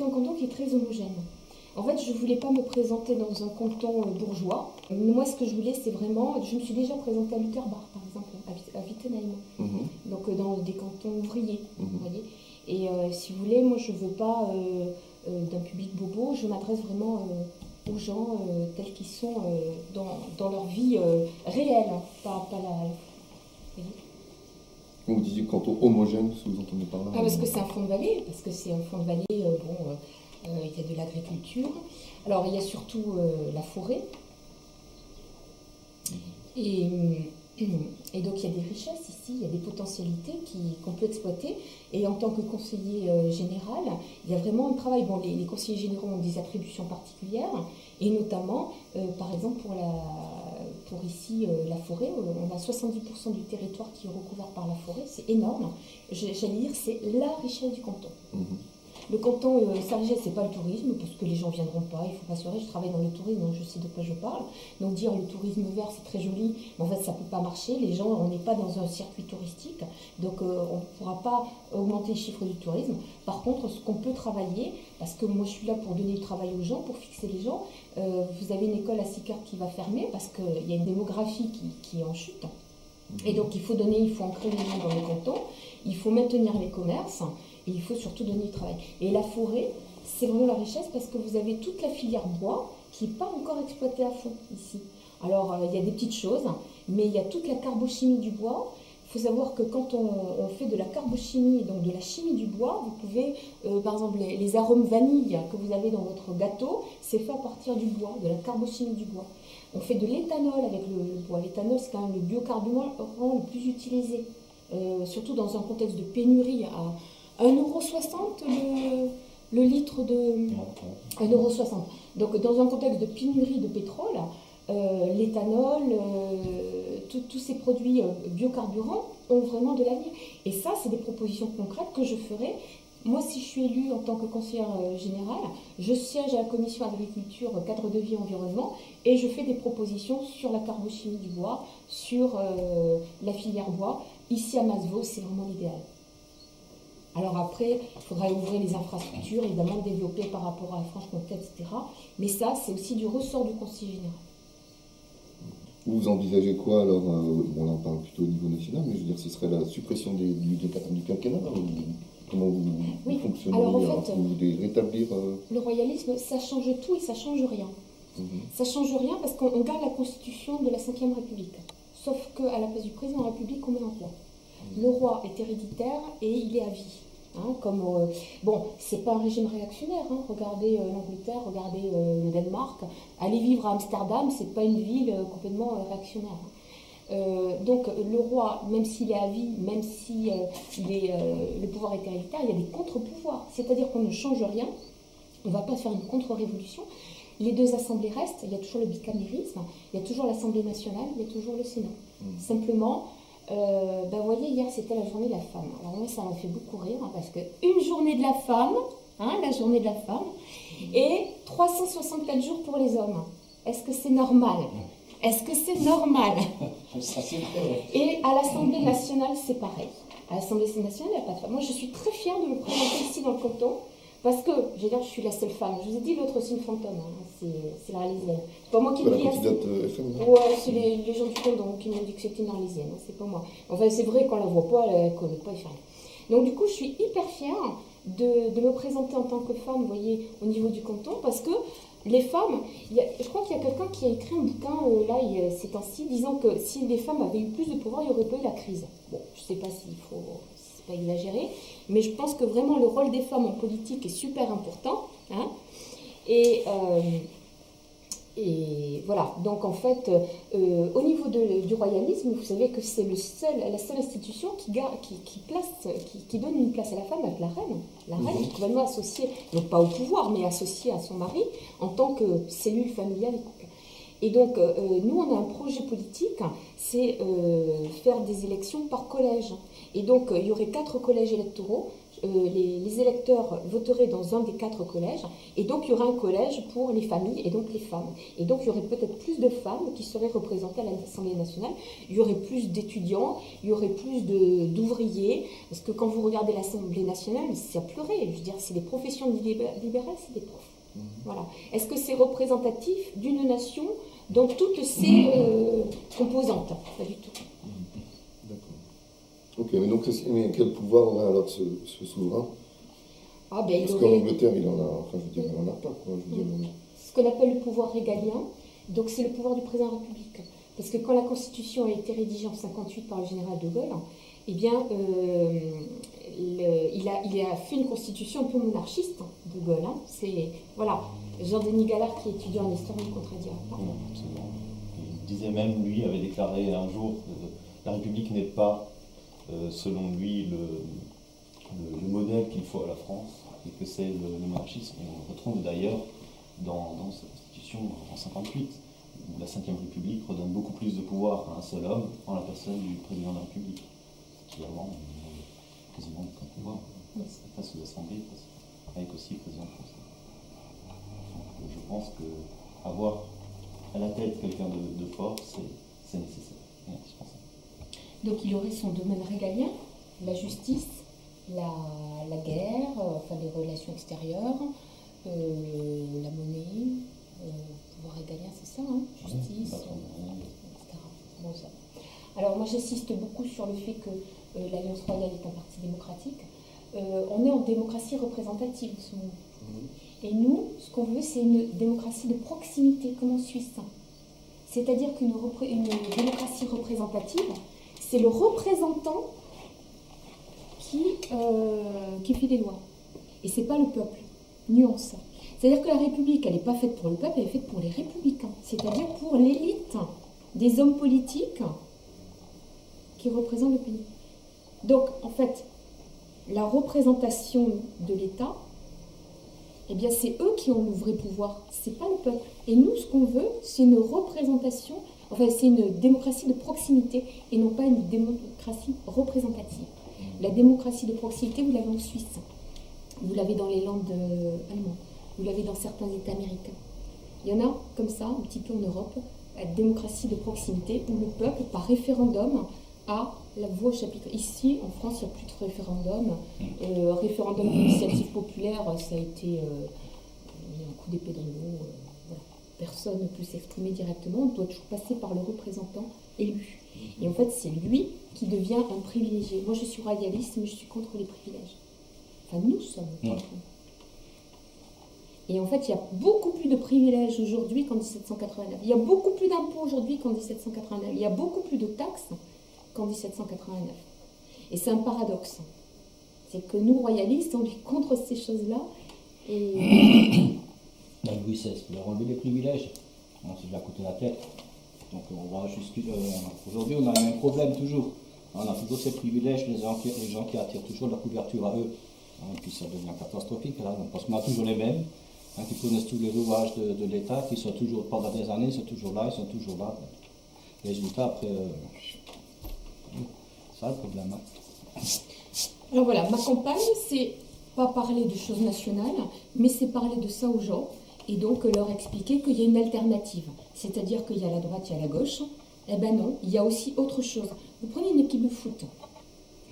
un canton qui est très homogène. En fait, je ne voulais pas me présenter dans un canton bourgeois. Moi, ce que je voulais, c'est vraiment... Je me suis déjà présentée à Lutterbach, par exemple, à Wittenheim. Donc, dans des cantons ouvriers, vous voyez. Et si vous voulez, moi, je ne veux pas d'un public bobo. Je m'adresse vraiment aux gens tels qu'ils sont dans leur vie réelle, pas la... Vous voyez. Vous disiez canton homogène, ce que vous entendez par là? Parce que c'est un fond de vallée, il y a de l'agriculture. Alors, il y a surtout la forêt. Et donc, il y a des richesses ici, il y a des potentialités qu'on peut exploiter. Et en tant que conseiller général, il y a vraiment un travail. Bon, les conseillers généraux ont des attributions particulières, et notamment, par exemple, pour ici, la forêt, on a 70% du territoire qui est recouvert par la forêt, c'est énorme. J'allais dire, c'est la richesse du canton. Le canton, sa richesse, c'est pas le tourisme, parce que les gens viendront pas, il faut pas se leurrer, je travaille dans le tourisme, donc je sais de quoi je parle. Donc dire le tourisme vert, c'est très joli, mais en fait, ça peut pas marcher. Les gens, on n'est pas dans un circuit touristique, donc on ne pourra pas augmenter les chiffres du tourisme. Par contre, ce qu'on peut travailler, parce que moi, je suis là pour donner du travail aux gens, pour fixer les gens, vous avez une école à Sicard qui va fermer, parce qu'il y a une démographie qui est en chute. Et donc, il faut ancrer les gens dans le canton, il faut maintenir les commerces, et il faut surtout donner du travail. Et la forêt, c'est vraiment la richesse parce que vous avez toute la filière bois qui n'est pas encore exploitée à fond ici. Alors, il y a des petites choses, mais il y a toute la carbochimie du bois. Il faut savoir que quand on fait de la carbochimie, donc de la chimie du bois, vous pouvez, par exemple, les arômes vanille que vous avez dans votre gâteau, c'est fait à partir du bois, de la carbochimie du bois. On fait de l'éthanol avec le bois. L'éthanol, c'est quand même le biocarburant le plus utilisé, surtout dans un contexte de pénurie à 1,60 € le litre de... 1,60 €. Donc, dans un contexte de pénurie de pétrole, l'éthanol, tous ces produits biocarburants ont vraiment de l'avenir. Et ça, c'est des propositions concrètes que je ferai. Moi, si je suis élue en tant que conseillère générale, je siège à la commission agriculture, cadre de vie, environnement, et je fais des propositions sur la carbochimie du bois, sur la filière bois. Ici à Masevaux, c'est vraiment l'idéal. Alors après, il faudra ouvrir les infrastructures, évidemment développer par rapport à la Franche-Comté, etc. Mais ça, c'est aussi du ressort du conseil général. Vous envisagez quoi alors? Bon, là on parle plutôt au niveau national, mais je veux dire, ce serait la suppression du quinquennat, ou comment vous fonctionnez? Alors en fait, vous voulez rétablir... Le royalisme, ça change tout et ça change rien. Ça change rien parce qu'on garde la constitution de la Ve République. Sauf qu'à la place du président de la République, on met un roi. Le roi est héréditaire et il est à vie. Bon, c'est pas un régime réactionnaire. Regardez l'Angleterre, regardez le Danemark. Aller vivre à Amsterdam, c'est pas une ville complètement réactionnaire. Donc le roi, même s'il est à vie, même si le pouvoir est héréditaire, il y a des contre-pouvoirs. C'est-à-dire qu'on ne change rien. On ne va pas faire une contre-révolution. Les deux assemblées restent. Il y a toujours le bicamérisme. Il y a toujours l'Assemblée nationale. Il y a toujours le Sénat. Simplement. Vous voyez, hier c'était la journée de la femme. Alors moi ça m'a fait beaucoup rire parce que une journée de la femme, la journée de la femme, et 364 jours pour les hommes. Est-ce que c'est normal? Est-ce que c'est normal? Et à l'Assemblée nationale c'est pareil. À l'Assemblée nationale il n'y a pas de femme. Moi je suis très fière de me présenter ici dans le canton. Parce que, je suis la seule femme. Je vous ai dit, l'autre, c'est une fantôme. C'est la Arlésienne. C'est pas moi qui le dis. Ouais, c'est les gens du canton qui m'ont dit que c'était une Arlésienne. C'est pas moi. Enfin, c'est vrai qu'on la voit pas, elle ne connaît pas, elle fait rien. Donc, du coup, je suis hyper fière de me présenter en tant que femme, vous voyez, au niveau du canton, parce que les femmes, je crois qu'il y a quelqu'un qui a écrit un bouquin, ces temps-ci, disant que si les femmes avaient eu plus de pouvoir, il n'y aurait pas eu la crise. Bon, je ne sais pas s'il faut... pas exagéré, mais je pense que vraiment le rôle des femmes en politique est super important. Et voilà, donc en fait, au niveau du royalisme, vous savez que c'est la seule institution qui donne une place à la femme avec la reine. La reine est complètement associée, donc pas au pouvoir, mais associée à son mari, en tant que cellule familiale. Et donc, nous, on a un projet politique, c'est faire des élections par collège. Et donc, il y aurait 4 collèges électoraux. Les électeurs voteraient dans un des 4 collèges. Et donc, il y aurait un collège pour les familles et donc les femmes. Et donc, il y aurait peut-être plus de femmes qui seraient représentées à l'Assemblée nationale. Il y aurait plus d'étudiants, il y aurait plus d'ouvriers. Parce que quand vous regardez l'Assemblée nationale, c'est à pleurer. Je veux dire, c'est des professions libérales, c'est des profs. Voilà. Est-ce que c'est représentatif d'une nation dans toutes ses composantes? Pas du tout. D'accord. Ok, mais donc quel pouvoir aurait alors ce souverain? Parce qu'en Angleterre, il en a, enfin je veux dire, il n'en a pas, quoi. Je veux dire, ce qu'on appelle le pouvoir régalien, donc c'est le pouvoir du président de la République. Parce que quand la Constitution a été rédigée en 1958 par le général de Gaulle, eh bien, il a fait une constitution un peu monarchiste, de Gaulle. Hein. C'est, voilà, Jean-Denis Gallard, qui est étudiant en histoire, me contredira. Absolument. Il disait même, lui, avait déclaré un jour que la République n'est pas, selon lui, le modèle qu'il faut à la France, et que c'est le monarchisme. Et on le retrouve d'ailleurs dans sa constitution en 1958, où la Ve République redonne beaucoup plus de pouvoir à un seul homme, en la personne du président de la République, qui avant n'avait quasiment aucun pouvoir, face aux assemblées, avec aussi le président français. Donc, je pense qu'avoir à la tête quelqu'un de fort, c'est nécessaire et indispensable. Donc il aurait son domaine régalien, la justice, la guerre, enfin les relations extérieures, la monnaie, pouvoir régalien, c'est ça, hein, justice, etc. Bon, ça. Alors moi j'insiste beaucoup sur le fait que l'Alliance royale est un parti démocratique. On est en démocratie représentative en ce moment. Et nous, ce qu'on veut, c'est une démocratie de proximité, comme en Suisse. C'est-à-dire qu'une démocratie représentative, c'est le représentant qui fait des lois. Et c'est pas le peuple. Nuance. C'est-à-dire que la République, elle n'est pas faite pour le peuple, elle est faite pour les républicains. C'est-à-dire pour l'élite des hommes politiques qui représentent le pays. Donc, en fait, la représentation de l'État, eh bien, c'est eux qui ont le vrai pouvoir, c'est pas le peuple. Et nous, ce qu'on veut, c'est une représentation, enfin, c'est une démocratie de proximité et non pas une démocratie représentative. La démocratie de proximité, vous l'avez en Suisse, vous l'avez dans les landes allemandes, vous l'avez dans certains États américains. Il y en a comme ça, un petit peu en Europe, la démocratie de proximité, où le peuple, par référendum, a la voix au chapitre. Ici, en France, il n'y a plus de référendum. Référendum d'initiative populaire, ça a été un coup d'épée dans l'eau. Voilà. Personne ne peut s'exprimer directement. On doit toujours passer par le représentant élu. Et en fait, c'est lui qui devient un privilégié. Moi, je suis royaliste, mais je suis contre les privilèges. Enfin, nous sommes contre. Et en fait, il y a beaucoup plus de privilèges aujourd'hui qu'en 1789. Il y a beaucoup plus d'impôts aujourd'hui qu'en 1789. Il y a beaucoup plus de taxes qu'en 1789. Et c'est un paradoxe. C'est que nous, royalistes, on est contre ces choses-là. Et... Louis XVI, il leur enlever les privilèges. On s'est déjà coûté la tête. Donc on va aujourd'hui, on a le même problème toujours. On a toujours ces privilèges, les gens qui attirent toujours la couverture à eux. Et puis ça devient catastrophique, là, parce qu'on a toujours les mêmes, qui connaissent tous les rouages de l'État, qui sont toujours, pendant des années, ils sont toujours là. Résultat, après, ça le problème. Hein. Alors voilà, ma campagne, c'est pas parler de choses nationales, mais c'est parler de ça aux gens, et donc leur expliquer qu'il y a une alternative. C'est-à-dire qu'il y a la droite, il y a la gauche. Eh ben non, il y a aussi autre chose. Vous prenez une équipe de foot,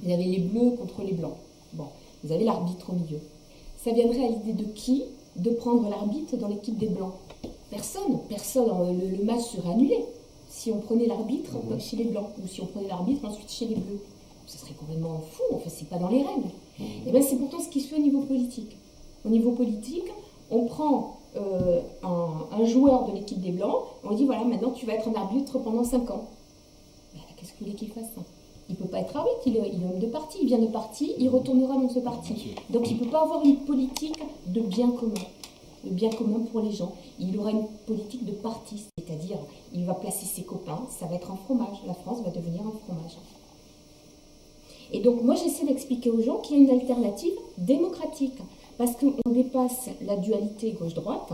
vous avez les bleus contre les blancs. Bon, vous avez l'arbitre au milieu. Ça viendrait à l'idée de qui de prendre l'arbitre dans l'équipe des blancs? Personne. Le match serait annulé si on prenait l'arbitre chez les blancs, ou si on prenait l'arbitre ensuite chez les bleus. Ce serait complètement fou, enfin c'est pas dans les règles. Et bien c'est pourtant ce qui se fait au niveau politique. Au niveau politique, on prend un joueur de l'équipe des blancs, on dit voilà, maintenant tu vas être un arbitre pendant 5 ans. Ben, qu'est-ce que vous voulez qu'il fasse ça? Il ne peut pas être arbitre, il est homme de parti, il vient de parti, il retournera dans ce parti. Donc il ne peut pas avoir une politique de bien commun. Le bien commun pour les gens. Il aura une politique de parti, c'est-à-dire il va placer ses copains, ça va être un fromage. La France va devenir un fromage. Et donc moi j'essaie d'expliquer aux gens qu'il y a une alternative démocratique, parce qu'on dépasse la dualité gauche-droite,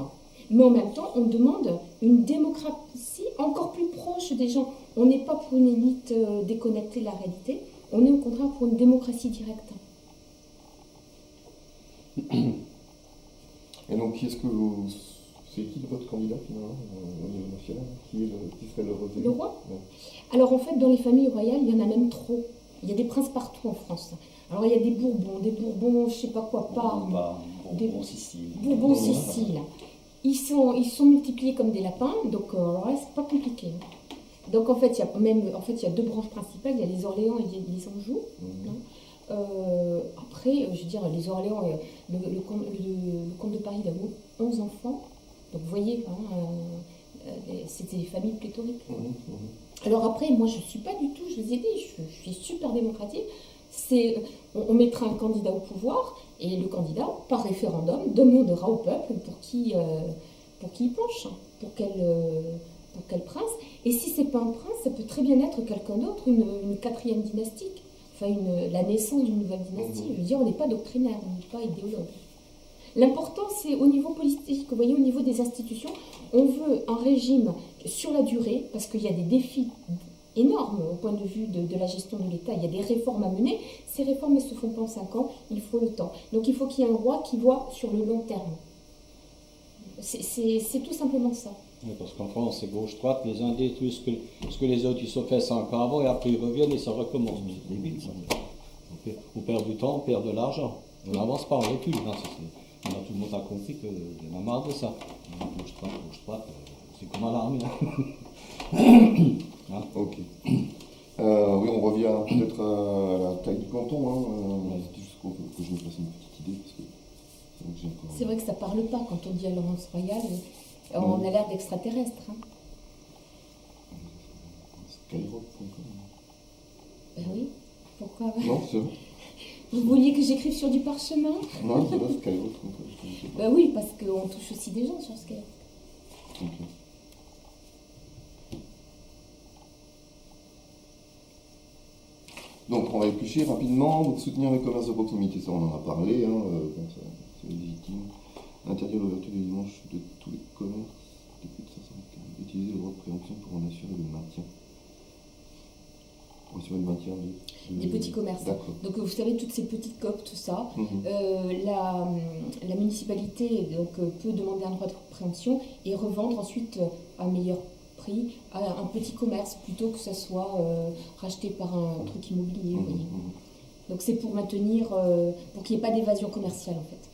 mais en même temps, on demande une démocratie encore plus proche des gens. On n'est pas pour une élite déconnectée de la réalité, on est au contraire pour une démocratie directe. Et donc, c'est qui votre candidat finalement au niveau national? Qui serait le revenu? Le roi? Ouais. Alors en fait, dans les familles royales, il y en a même trop. Il y a des princes partout en France. Alors il y a des Bourbons, je sais pas quoi, Parme, Bourbon, Sicile. Bourbon, Sicile. Ils sont multipliés comme des lapins, donc là, c'est pas compliqué. Donc en fait, il y a deux branches principales, il y a les Orléans et les Anjou. Après, je veux dire, les Orléans, le comte de Paris, il a 11 enfants. Donc vous voyez, c'était des familles pléthoriques. Alors après, moi je ne suis pas du tout, je vous ai dit, je suis super démocratique. On mettra un candidat au pouvoir et le candidat, par référendum, demandera au peuple pour qui il penche, pour quel prince. Et si ce n'est pas un prince, ça peut très bien être quelqu'un d'autre, une quatrième dynastie, enfin la naissance d'une nouvelle dynastie. Je veux dire, on n'est pas doctrinaire, on n'est pas idéologue. L'important, c'est au niveau politique, vous voyez, au niveau des institutions, on veut un régime sur la durée, parce qu'il y a des défis énormes au point de vue de la gestion de l'État. Il y a des réformes à mener. Ces réformes ne se font pas en 5 ans, il faut le temps. Donc il faut qu'il y ait un roi qui voit sur le long terme. C'est tout simplement ça. Oui, parce qu'en France, c'est gauche-droite, les uns détruisent ce que les autres ils ont fait 5 ans avant, et après ils reviennent et ça recommence. C'est débile, ça. On perd du temps, on perd de l'argent. On n'avance pas, on recule. Tout le monde a compris qu'il y en a marre de ça. Gauche-droite, c'est comme à l'armée. Hein? Ok. Oui, on revient peut-être à la taille du canton. C'était juste que je me fasse une petite idée. Parce que c'est vrai que ça parle pas quand on dit alliance royale. On a l'air d'extraterrestre. Skyrock.com. Ben oui, pourquoi? Non, c'est vrai. Vous vouliez que j'écrive sur du parchemin? Non, c'est vrai, Skyrock.com. Ben oui, parce qu'on touche aussi des gens sur Skyrock. Okay. Donc, on va éplucher rapidement. Donc, soutenir le commerce de proximité, ça on en a parlé. C'est légitime. Interdire l'ouverture du dimanche de tous les commerces de plus de 500 mètres. Utiliser le droit de préemption pour en assurer le maintien. Pour assurer le maintien des petits commerces. Donc vous savez, toutes ces petites COP, tout ça, la municipalité peut demander un droit de préemption et revendre ensuite à meilleur prix à un petit commerce plutôt que ça soit racheté par un truc immobilier. Vous voyez. Donc c'est pour maintenir, pour qu'il n'y ait pas d'évasion commerciale en fait.